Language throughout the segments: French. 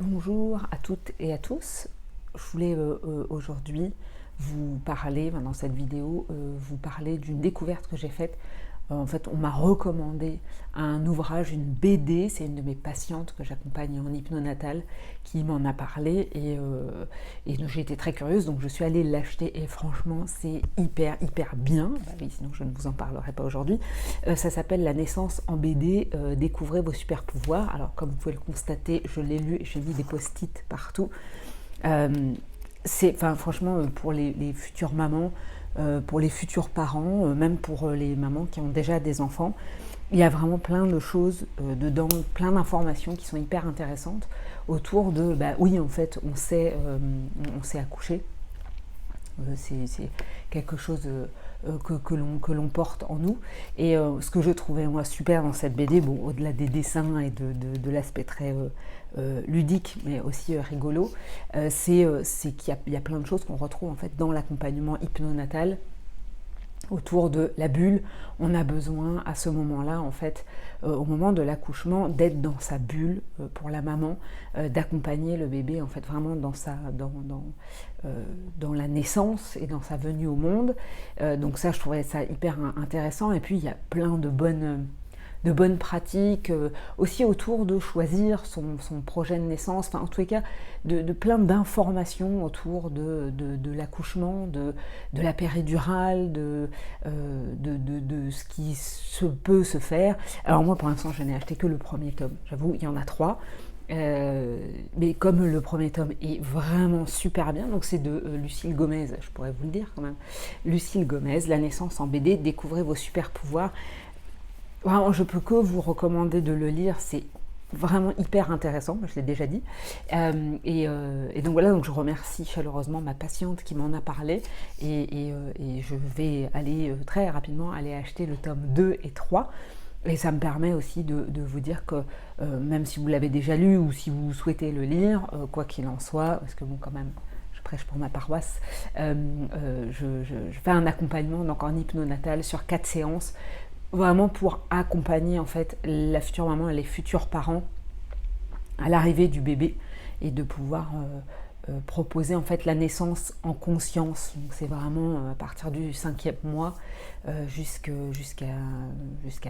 Bonjour à toutes et à tous. Je voulais aujourd'hui vous parler, dans cette vidéo, vous parler d'une découverte que j'ai faite. En fait, on m'a recommandé un ouvrage, une BD, c'est une de mes patientes que j'accompagne en hypnonatal qui m'en a parlé et j'ai été très curieuse, donc je suis allée l'acheter et franchement c'est hyper bien, bah oui, sinon je ne vous en parlerai pas aujourd'hui. Ça s'appelle La naissance en BD, découvrez vos super pouvoirs. Alors comme vous pouvez le constater, je l'ai lu et j'ai mis des post-it partout. Franchement, pour les futures mamans, pour les futurs parents, même pour les mamans qui ont déjà des enfants, il y a vraiment plein de choses dedans, plein d'informations qui sont hyper intéressantes autour de, oui, en fait, on sait accoucher. C'est quelque chose que l'on porte en nous. Et ce que je trouvais moi super dans cette BD, bon, au-delà des dessins et de l'aspect très ludique, mais aussi rigolo, c'est qu'il y a plein de choses qu'on retrouve en fait dans l'accompagnement hypnonatal autour de la bulle. On a besoin à ce moment-là, en fait, au moment de l'accouchement, d'être dans sa bulle pour la maman, d'accompagner le bébé, en fait, vraiment dans la naissance et dans sa venue au monde. Donc ça, je trouvais ça hyper intéressant. Et puis, il y a plein de bonnes pratiques, aussi autour de choisir son projet de naissance, enfin en tous les cas de plein d'informations autour de l'accouchement, de la péridurale, de ce qui peut se faire. Alors moi pour l'instant je n'ai acheté que le premier tome, j'avoue il y en a 3. Mais comme le premier tome est vraiment super bien, donc c'est de Lucille Gomez, je pourrais vous le dire quand même, Lucille Gomez, La naissance en BD, découvrez vos super pouvoirs. Vraiment, je peux que vous recommander de le lire, c'est vraiment hyper intéressant, je l'ai déjà dit. Et donc voilà, donc je remercie chaleureusement ma patiente qui m'en a parlé et je vais aller très rapidement aller acheter le tome 2 et 3. Et ça me permet aussi de vous dire que même si vous l'avez déjà lu ou si vous souhaitez le lire, quoi qu'il en soit, parce que bon quand même, je prêche pour ma paroisse, je fais un accompagnement donc en hypnonatal sur 4 séances, vraiment pour accompagner en fait la future maman et les futurs parents à l'arrivée du bébé et de pouvoir proposer en fait la naissance en conscience. Donc c'est vraiment à partir du 5e mois jusqu'à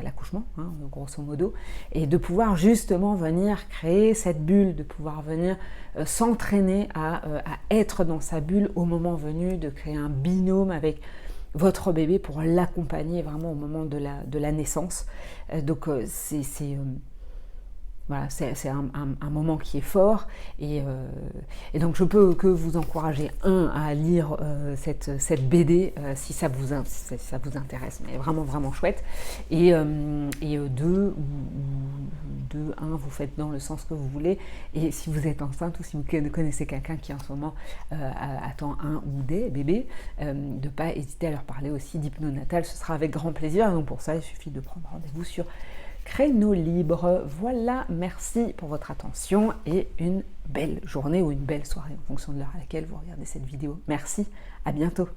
l'accouchement, hein, grosso modo, et de pouvoir justement venir créer cette bulle, de pouvoir venir s'entraîner à être dans sa bulle au moment venu, de créer un binôme avec votre bébé pour l'accompagner vraiment au moment de la naissance. Donc voilà, c'est un moment qui est fort et donc je peux que vous encourager, à lire cette BD si ça vous intéresse, mais vraiment chouette, et deux, vous faites dans le sens que vous voulez, et si vous êtes enceinte ou si vous connaissez quelqu'un qui en ce moment attend un ou des bébés, de ne pas hésiter à leur parler aussi d'hypnonatal, ce sera avec grand plaisir. Donc pour ça il suffit de prendre rendez-vous sur Créneau Libre. Voilà, merci pour votre attention et une belle journée ou une belle soirée en fonction de l'heure à laquelle vous regardez cette vidéo. Merci, à bientôt.